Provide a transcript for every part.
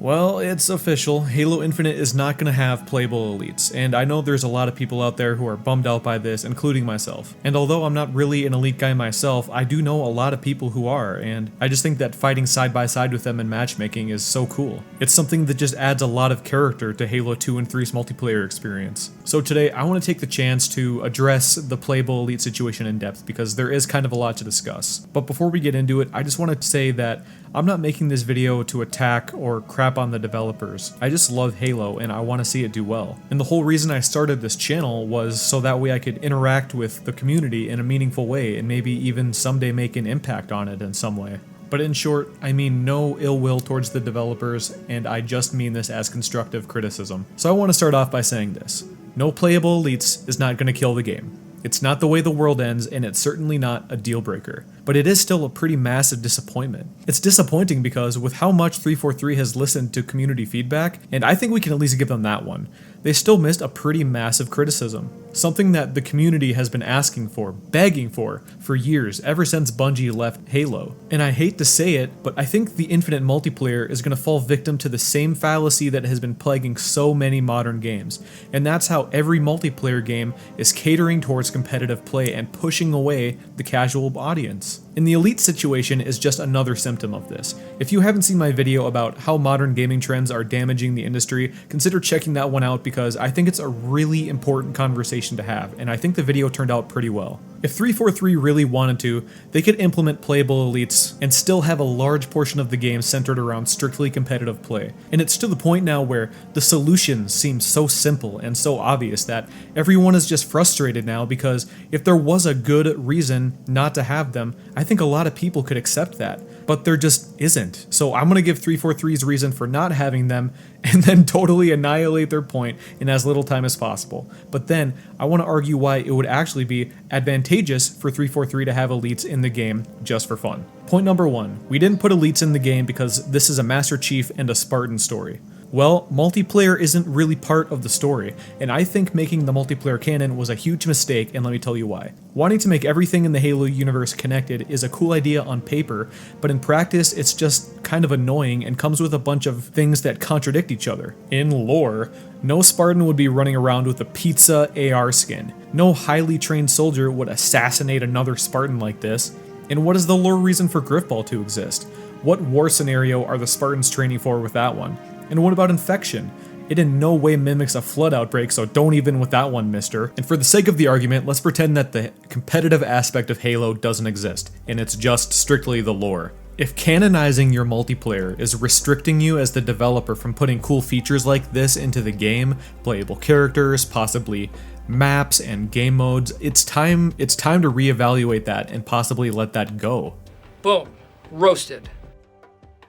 Well, it's official. Halo Infinite is not going to have playable elites, and I know there's a lot of people out there who are bummed out by this, including myself. And although I'm not really an elite guy myself, I do know a lot of people who are, and I just think that fighting side by side with them in matchmaking is so cool. It's something that just adds a lot of character to Halo 2 and 3's multiplayer experience. So today, I want to take the chance to address the playable elite situation in depth, because there is kind of a lot to discuss. But before we get into it, I just want to say that I'm not making this video to attack or crap on the developers. I just love Halo and I want to see it do well. And the whole reason I started this channel was so that way I could interact with the community in a meaningful way and maybe even someday make an impact on it in some way. But in short, I mean no ill will towards the developers, and I just mean this as constructive criticism. So I want to start off by saying this. No playable elites is not going to kill the game. It's not the way the world ends, and it's certainly not a deal breaker. But it is still a pretty massive disappointment. It's disappointing because with how much 343 has listened to community feedback, and I think we can at least give them that one, they still missed a pretty massive criticism. Something that the community has been asking for, begging for years, ever since Bungie left Halo. And I hate to say it, but I think the Infinite multiplayer is going to fall victim to the same fallacy that has been plaguing so many modern games. And that's how every multiplayer game is catering towards competitive play and pushing away the casual audience. And the elite situation is just another symptom of this. If you haven't seen my video about how modern gaming trends are damaging the industry, consider checking that one out because I think it's a really important conversation to have, and I think the video turned out pretty well. If 343 really wanted to, they could implement playable elites and still have a large portion of the game centered around strictly competitive play. And it's to the point now where the solution seems so simple and so obvious that everyone is just frustrated now, because if there was a good reason not to have them, I think a lot of people could accept that. But there just isn't. So I'm going to give 343's reason for not having them and then totally annihilate their point in as little time as possible. But then I want to argue why it would actually be advantageous for 343 to have elites in the game just for fun. Point number one, we didn't put elites in the game because this is a Master Chief and a Spartan story. Well, multiplayer isn't really part of the story, and I think making the multiplayer canon was a huge mistake, and let me tell you why. Wanting to make everything in the Halo universe connected is a cool idea on paper, but in practice it's just kind of annoying and comes with a bunch of things that contradict each other. In lore, no Spartan would be running around with a pizza AR skin. No highly trained soldier would assassinate another Spartan like this. And what is the lore reason for Griffball to exist? What war scenario are the Spartans training for with that one? And what about infection? It in no way mimics a flood outbreak, so don't even with that one, mister. And for the sake of the argument, let's pretend that the competitive aspect of Halo doesn't exist, and it's just strictly the lore. If canonizing your multiplayer is restricting you as the developer from putting cool features like this into the game, playable characters, possibly maps and game modes, it's time to reevaluate that and possibly let that go. Boom. Roasted.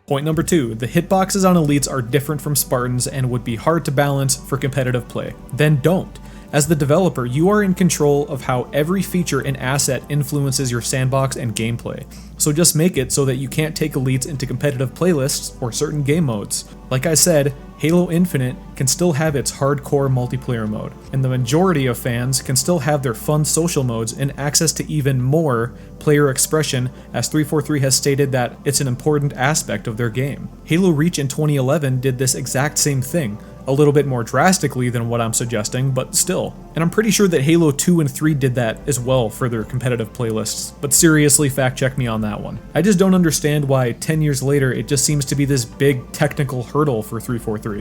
Point number two, the hitboxes on elites are different from Spartans and would be hard to balance for competitive play. Then don't. As the developer, you are in control of how every feature and asset influences your sandbox and gameplay. So just make it so that you can't take elites into competitive playlists or certain game modes. Like I said, Halo Infinite can still have its hardcore multiplayer mode, and the majority of fans can still have their fun social modes and access to even more player expression, as 343 has stated that it's an important aspect of their game. Halo Reach in 2011 did this exact same thing, a little bit more drastically than what I'm suggesting, but still. And I'm pretty sure that Halo 2 and 3 did that as well for their competitive playlists, but seriously, fact check me on that one. I just don't understand why 10 years later it just seems to be this big technical hurdle for 343.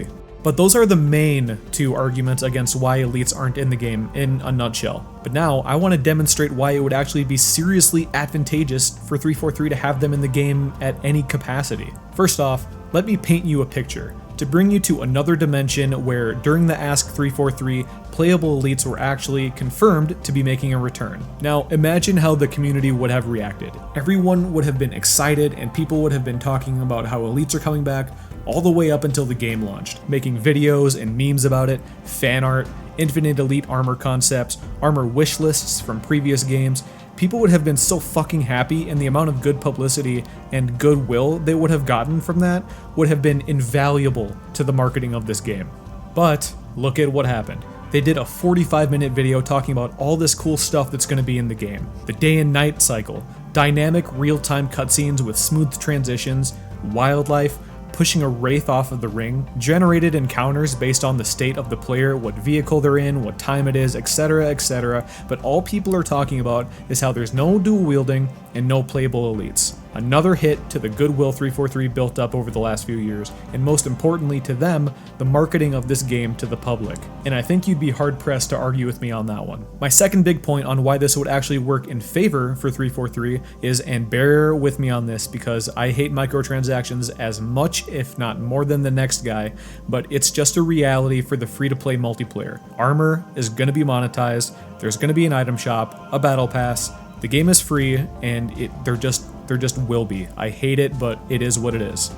But those are the main two arguments against why elites aren't in the game in a nutshell. But now I want to demonstrate why it would actually be seriously advantageous for 343 to have them in the game at any capacity. First off, let me paint you a picture to bring you to another dimension where during the Ask 343, playable elites were actually confirmed to be making a return. Now imagine how the community would have reacted. Everyone would have been excited and people would have been talking about how elites are coming back all the way up until the game launched, making videos and memes about it, fan art, infinite elite armor concepts, armor wish lists from previous games. People would have been so fucking happy, and the amount of good publicity and goodwill they would have gotten from that would have been invaluable to the marketing of this game. But look at what happened. They did a 45-minute video talking about all this cool stuff that's going to be in the game. The day and night cycle, dynamic real-time cutscenes with smooth transitions, wildlife, pushing a wraith off of the ring, generated encounters based on the state of the player, what vehicle they're in, what time it is, etc, etc, but all people are talking about is how there's no dual wielding and no playable elites. Another hit to the goodwill 343 built up over the last few years, and most importantly to them, the marketing of this game to the public. And I think you'd be hard-pressed to argue with me on that one. My second big point on why this would actually work in favor for 343 is, and bear with me on this because I hate microtransactions as much, if not more than the next guy, but it's just a reality for the free-to-play multiplayer. Armor is going to be monetized, there's going to be an item shop, a battle pass, the game is free, and there just will be. I hate it, but it is what it is.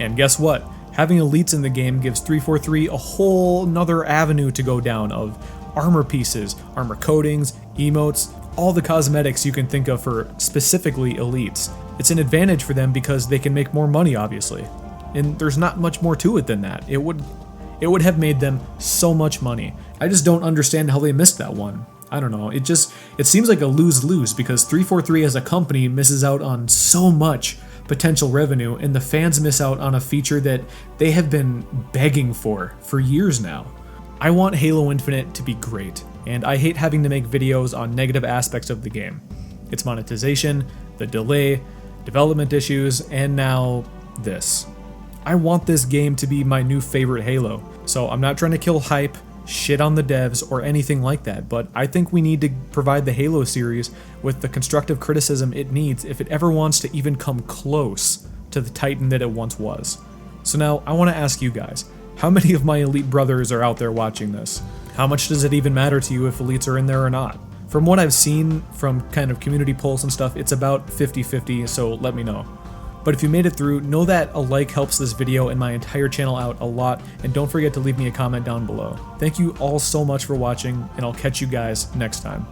And guess what? Having elites in the game gives 343 a whole nother avenue to go down of armor pieces, armor coatings, emotes, all the cosmetics you can think of for specifically elites. It's an advantage for them because they can make more money, obviously. And there's not much more to it than that. It would have made them so much money. I just don't understand how they missed that one. I don't know, it seems like a lose-lose because 343 as a company misses out on so much potential revenue and the fans miss out on a feature that they have been begging for years now. I want Halo Infinite to be great, and I hate having to make videos on negative aspects of the game. Its monetization, the delay, development issues, and now this. I want this game to be my new favorite Halo, so I'm not trying to kill hype, shit on the devs, or anything like that, but I think we need to provide the Halo series with the constructive criticism it needs if it ever wants to even come close to the titan that it once was. So now, I want to ask you guys, how many of my elite brothers are out there watching this? How much does it even matter to you if elites are in there or not? From what I've seen from kind of community polls and stuff, it's about 50-50, so let me know. But if you made it through, know that a like helps this video and my entire channel out a lot, and don't forget to leave me a comment down below. Thank you all so much for watching, and I'll catch you guys next time.